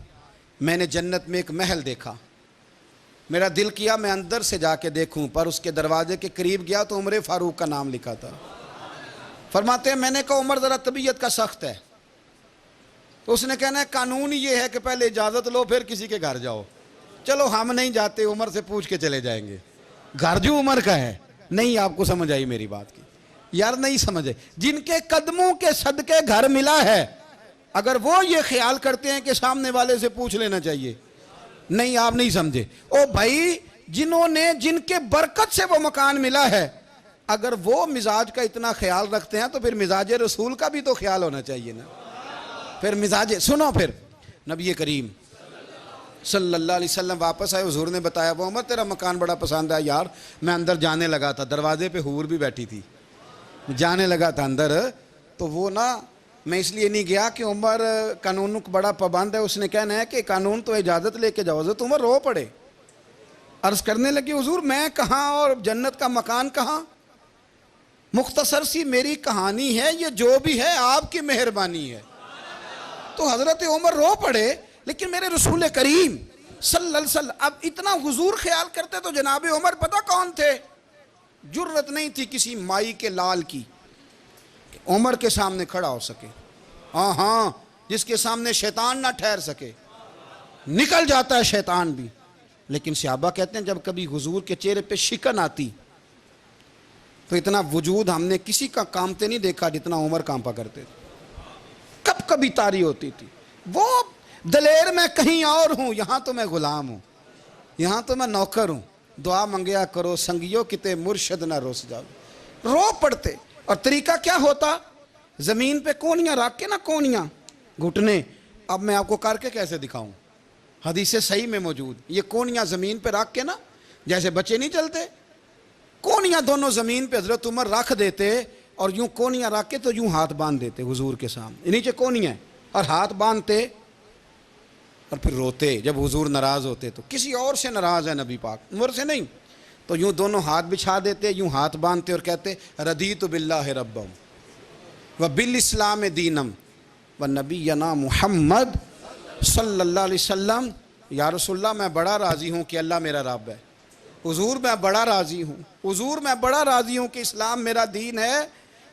[SPEAKER 1] میں نے جنت میں ایک محل دیکھا، میرا دل کیا میں اندر سے جا کے دیکھوں، پر اس کے دروازے کے قریب گیا تو عمر فاروق کا نام لکھا تھا۔ فرماتے ہیں میں نے کہا عمر ذرا طبیعت کا سخت ہے، تو اس نے کہنا ہے قانون یہ ہے کہ پہلے اجازت لو پھر کسی کے گھر جاؤ۔ چلو ہم نہیں جاتے، عمر سے پوچھ کے چلے جائیں گے، گھر جو عمر کا ہے۔ نہیں آپ کو سمجھ آئی میری بات کی؟ یار نہیں سمجھے، جن کے قدموں کے صدقے گھر ملا ہے، اگر وہ یہ خیال کرتے ہیں کہ سامنے والے سے پوچھ لینا چاہیے، نہیں آپ نہیں سمجھے۔ او بھائی جن کے برکت سے وہ مکان ملا ہے، اگر وہ مزاج کا اتنا خیال رکھتے ہیں تو پھر مزاج رسول کا بھی تو خیال ہونا چاہیے نا۔ پھر سنو، پھر نبی کریم صلی اللہ علیہ وسلم واپس آئے، حضور نے بتایا وہ عمر تیرا مکان بڑا پسند ہے یار، میں اندر جانے لگا تھا، دروازے پہ حور بھی بیٹھی تھی، جانے لگا تھا اندر، تو وہ میں اس لیے نہیں گیا کہ عمر قانون کو بڑا پابند ہے، اس نے کہنا ہے کہ قانون تو اجازت لے کے جاؤ۔ حضرت عمر رو پڑے، عرض کرنے لگے حضور میں کہاں اور جنت کا مکان کہاں، مختصر سی میری کہانی ہے، یہ جو بھی ہے آپ کی مہربانی ہے۔ تو حضرت عمر رو پڑے، لیکن میرے رسول کریم صلی اللہ علیہ وسلم اب اتنا حضور خیال کرتے تو جناب عمر پتہ کون تھے؟ جرت نہیں تھی کسی مائی کے لال کی کہ عمر کے سامنے کھڑا ہو سکے، ہاں جس کے سامنے شیطان نہ ٹھہر سکے، نکل جاتا ہے شیطان بھی۔ لیکن صحابہ کہتے ہیں جب کبھی حضور کے چہرے پہ شکن آتی تو اتنا وجود ہم نے کسی کا کامتے نہیں دیکھا جتنا عمر کانپا کرتے تھے، کب کبھی طاری ہوتی تھی۔ وہ دلیر میں کہیں اور ہوں، یہاں تو میں غلام ہوں، یہاں تو میں نوکر ہوں، دعا منگیا کرو سنگیو کتے مرشد نہ روس جاؤ۔ رو پڑتے، اور طریقہ کیا ہوتا؟ زمین پہ کونیاں رکھ کے کونیاں گھٹنے، اب میں آپ کو کر کے کیسے دکھاؤں، حدیث صحیح میں موجود، یہ کونیاں زمین پہ رکھ کے جیسے بچے نہیں چلتے، کونیاں دونوں زمین پہ حضرت عمر رکھ دیتے، اور یوں کونیاں رکھ کے تو یوں ہاتھ باندھ دیتے حضور کے سامنے، نیچے کونیاں اور ہاتھ باندھتے، اور پھر روتے جب حضور ناراض ہوتے تو۔ کسی اور سے ناراض ہے نبی پاک، عمر سے نہیں، تو یوں دونوں ہاتھ بچھا دیتے، یوں ہاتھ باندھتے اور کہتے رضیت باللہ ربم وبالاسلام دینم ونبینا محمد صلی اللہ علیہ وسلم۔ یا رسول اللہ میں بڑا راضی ہوں کہ اللہ میرا رب ہے، حضور میں بڑا راضی ہوں، حضور میں بڑا راضی ہوں کہ اسلام میرا دین ہے،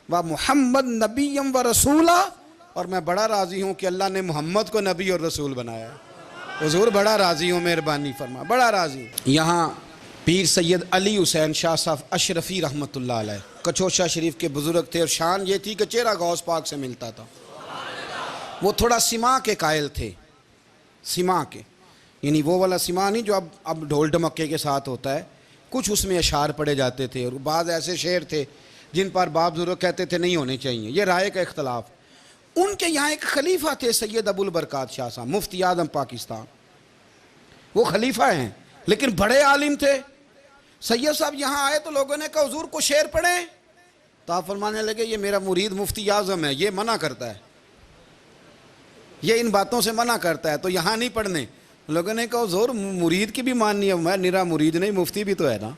[SPEAKER 1] و محمد نبیم و رسولہ، اور میں بڑا راضی ہوں کہ اللہ نے محمد کو نبی اور رسول بنایا ہے۔ حضور بڑا راضی ہوں، مہربانی فرما، بڑا راضی ہوں۔ یہاں پیر سید علی حسین شاہ صاحب اشرفی رحمۃ اللہ علیہ کچوشا شریف کے بزرگ تھے، اور شان یہ تھی کہ چہرہ غوث پاک سے ملتا تھا۔ وہ تھوڑا سما کے قائل تھے، سما کے، یعنی وہ والا سما نہیں جو اب ڈھول ڈھمکے کے ساتھ ہوتا ہے، کچھ اس میں اشعار پڑے جاتے تھے، اور بعض ایسے شعر تھے جن پر باپ بزرگ کہتے تھے نہیں ہونے چاہیے، یہ رائے کا اختلاف۔ ان کے یہاں ایک خلیفہ تھے سید ابو البرکات شاہ صاحب، مفتی اعظم پاکستان، وہ خلیفہ ہیں لیکن بڑے عالم تھے۔ سید صاحب یہاں آئے تو لوگوں نے کہا حضور کو شعر پڑھیں، تو آپ فرمانے لگے یہ میرا مرید مفتی اعظم ہے، یہ منع کرتا ہے، یہ ان باتوں سے منع کرتا ہے، تو یہاں نہیں پڑھنے۔ لوگوں نے کہا حضور مرید کی بھی ماننی ہے، میں نرا مرید نہیں، مفتی بھی تو ہے نا،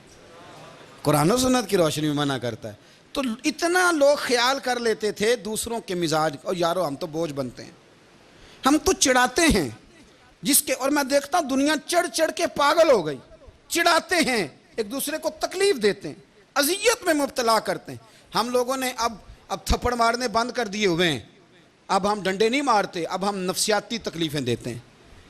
[SPEAKER 1] قرآن و سنت کی روشنی میں منع کرتا ہے۔ تو اتنا لوگ خیال کر لیتے تھے دوسروں کے مزاج، اور یارو ہم تو بوجھ بنتے ہیں، ہم تو چڑھاتے ہیں جس کے، اور میں دیکھتا ہوں دنیا چڑھ چڑھ کے پاگل ہو گئی، چڑھاتے ہیں ایک دوسرے کو تکلیف دیتے ہیں، اذیت میں مبتلا کرتے ہیں۔ ہم لوگوں نے اب تھپڑ مارنے بند کر دیے ہوئے ہیں، اب ہم ڈنڈے نہیں مارتے، اب ہم نفسیاتی تکلیفیں دیتے ہیں،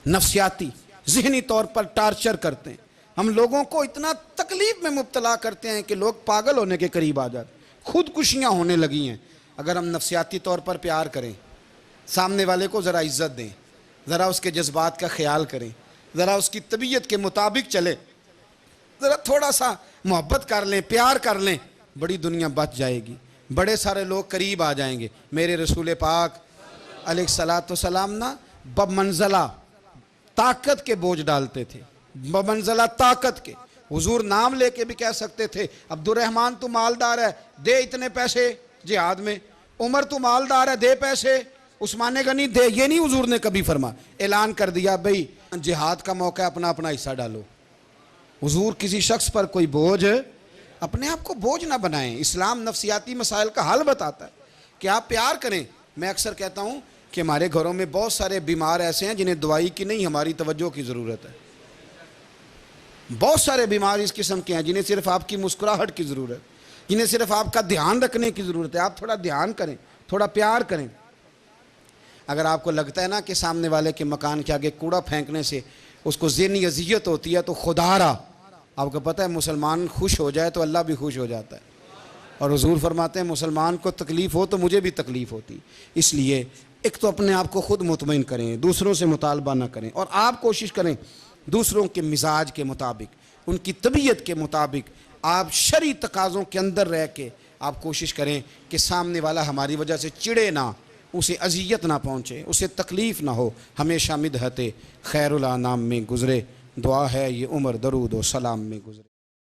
[SPEAKER 1] نفسیاتی ذہنی طور پر ٹارچر کرتے ہیں، ہم لوگوں کو اتنا تکلیف میں مبتلا کرتے ہیں کہ لوگ پاگل ہونے کے قریب آ جاتے ہیں، خودکشیاں ہونے لگی ہیں۔ اگر ہم نفسیاتی طور پر پیار کریں، سامنے والے کو ذرا عزت دیں، ذرا اس کے جذبات کا خیال کریں، ذرا اس کی طبیعت کے مطابق چلے، ذرا تھوڑا سا محبت کر لیں، پیار کر لیں، بڑی دنیا بچ جائے گی، بڑے سارے لوگ قریب آ جائیں گے۔ میرے رسول پاک علیہ الصلاۃ والسلام نا بمنزلہ طاقت کے بوجھ ڈالتے تھے، بمنزلہ طاقت کے۔ حضور نام لے کے بھی کہہ سکتے تھے عبد الرحمن تو مالدار ہے، دے اتنے پیسے جہاد میں، عمر تو مالدار ہے، دے پیسے، عثمان غنی دے، یہ نہیں حضور نے کبھی فرما، اعلان کر دیا بھئی جہاد کا موقع ہے، اپنا اپنا حصہ ڈالو۔ حضور کسی شخص پر کوئی بوجھ، اپنے آپ کو بوجھ نہ بنائیں۔ اسلام نفسیاتی مسائل کا حل بتاتا ہے کہ آپ پیار کریں۔ میں اکثر کہتا ہوں کہ ہمارے گھروں میں بہت سارے بیمار ایسے ہیں جنہیں دوائی کی نہیں، ہماری توجہ کی ضرورت ہے۔ بہت سارے بیمار اس قسم کے ہیں جنہیں صرف آپ کی مسکراہٹ کی ضرورت، جنہیں صرف آپ کا دھیان رکھنے کی ضرورت ہے۔ آپ تھوڑا دھیان کریں، تھوڑا پیار کریں۔ اگر آپ کو لگتا ہے نا کہ سامنے والے کے مکان کے آگے کوڑا پھینکنے سے اس کو ذہنی اذیت ہوتی ہے تو خدا را، آپ کو پتہ ہے مسلمان خوش ہو جائے تو اللہ بھی خوش ہو جاتا ہے، اور حضور فرماتے ہیں مسلمان کو تکلیف ہو تو مجھے بھی تکلیف ہوتی۔ اس لیے ایک تو اپنے آپ کو خود مطمئن کریں، دوسروں سے مطالبہ نہ کریں، اور آپ کوشش کریں دوسروں کے مزاج کے مطابق، ان کی طبیعت کے مطابق، آپ شرعی تقاضوں کے اندر رہ کے آپ کوشش کریں کہ سامنے والا ہماری وجہ سے چڑے نہ، اسے اذیت نہ پہنچے، اسے تکلیف نہ ہو، ہمیشہ مدحت خیر الانام میں گزرے۔ دعا ہے یہ عمر درود و سلام میں گزرے۔